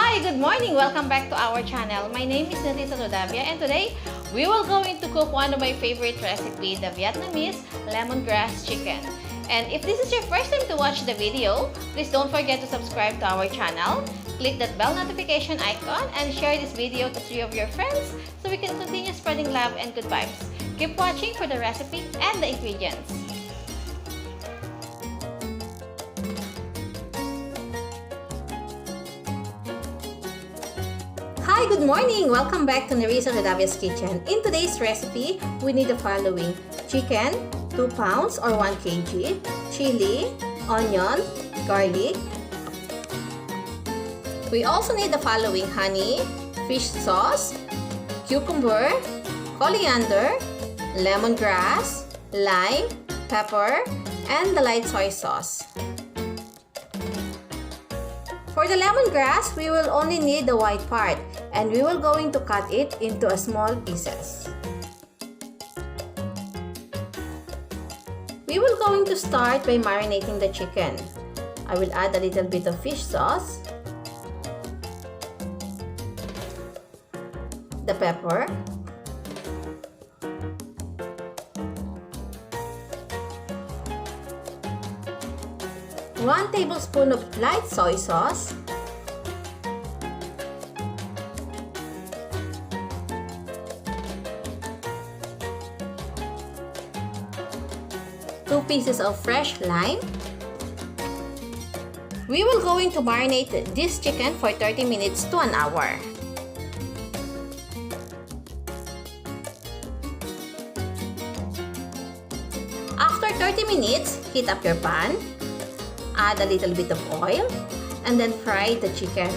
Hi, good morning! Welcome back to our channel. My name is Narita Rodavia and today we will going to cook one of my favorite recipe, the Vietnamese lemongrass chicken. And if this is your first time to watch the video, please don't forget to subscribe to our channel, click that bell notification icon, and share this video to 3 of your friends so we can continue spreading love and good vibes. Keep watching for the recipe and the ingredients. Hi, good morning! Welcome back to Narisa Radavia's Kitchen. In today's recipe, we need the following: chicken, 2 pounds or 1 kg, chili, onion, garlic. We also need the following: honey, fish sauce, cucumber, coriander, lemongrass, lime, pepper, and the light soy sauce. For the lemongrass, we will only need the white part, and we will going to cut it into small pieces. We will going to start by marinating the chicken. I will add a little bit of fish sauce, the pepper, one tablespoon of light soy sauce, two pieces of fresh lime. We will going to marinate this chicken for 30 minutes to an hour. After 30 minutes, heat up your pan. Add a little bit of oil and then fry the chicken,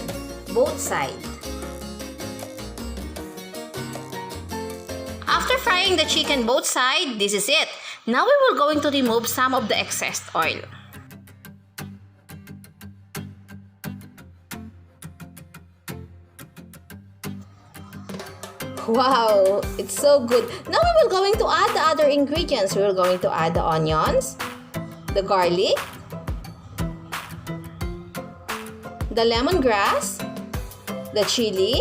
both sides. After frying the chicken both sides, this is it. Now we will going to remove some of the excess oil. Wow, it's so good. Now we will going to add the other ingredients. We will going to add the onions, the garlic, the lemongrass, the chili,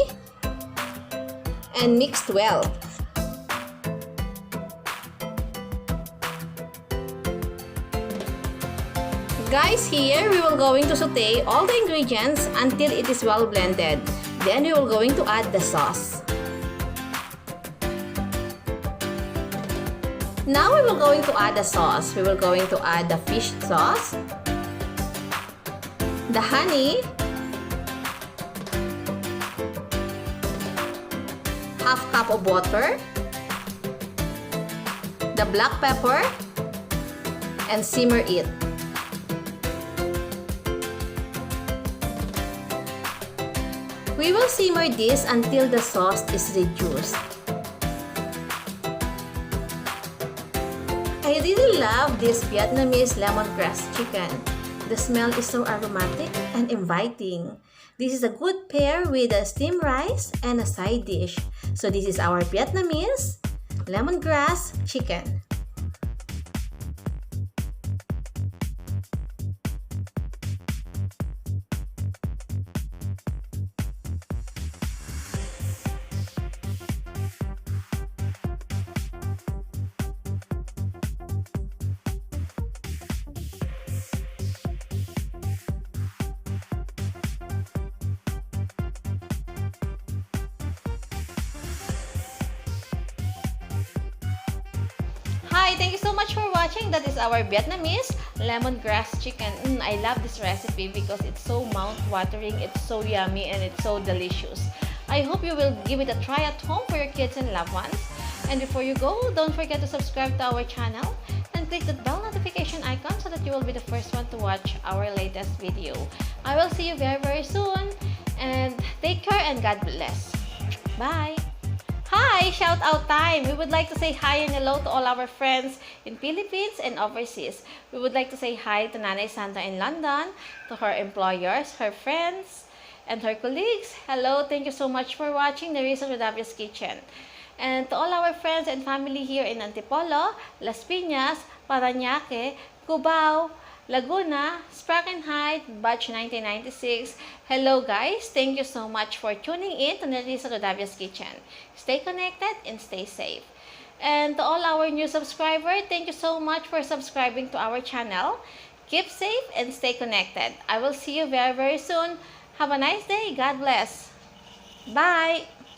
and mixed well. Guys, here we will going to saute all the ingredients until it is well blended. Then we will going to add the sauce. Now we will going to add the sauce. We will going to add the fish sauce, the honey, half cup of water, the black pepper, and simmer it. We will simmer this until the sauce is reduced. I really love this Vietnamese lemongrass chicken. The smell is so aromatic and inviting. This is a good pair with a steamed rice and a side dish. So this is our Vietnamese lemongrass chicken. Hi, thank you so much for watching. That is our Vietnamese lemongrass chicken. I love this recipe because it's so mouth-watering, it's so yummy, and it's so delicious. I hope you will give it a try at home for your kids and loved ones. And before you go, don't forget to subscribe to our channel and click the bell notification icon so that you will be the first one to watch our latest video. I will see you very soon. And take care and God bless. Bye! Hi! Shout out time! We would like to say hi and hello to all our friends in Philippines and overseas. We would like to say hi to Nanay Santa in London, to her employers, her friends, and her colleagues. Hello! Thank you so much for watching Narisa Radavia's Kitchen. And to all our friends and family here in Antipolo, Las Piñas, Parañaque, Cubao, Laguna, Sprakenheit, batch 1996. Hello guys, thank you so much for tuning in to Nerissa Rodavia's Kitchen. Stay connected and stay safe. And to all our new subscribers, thank you so much for subscribing to our channel. Keep safe and stay connected. I will see you very, very soon. Have a nice day. God bless. Bye!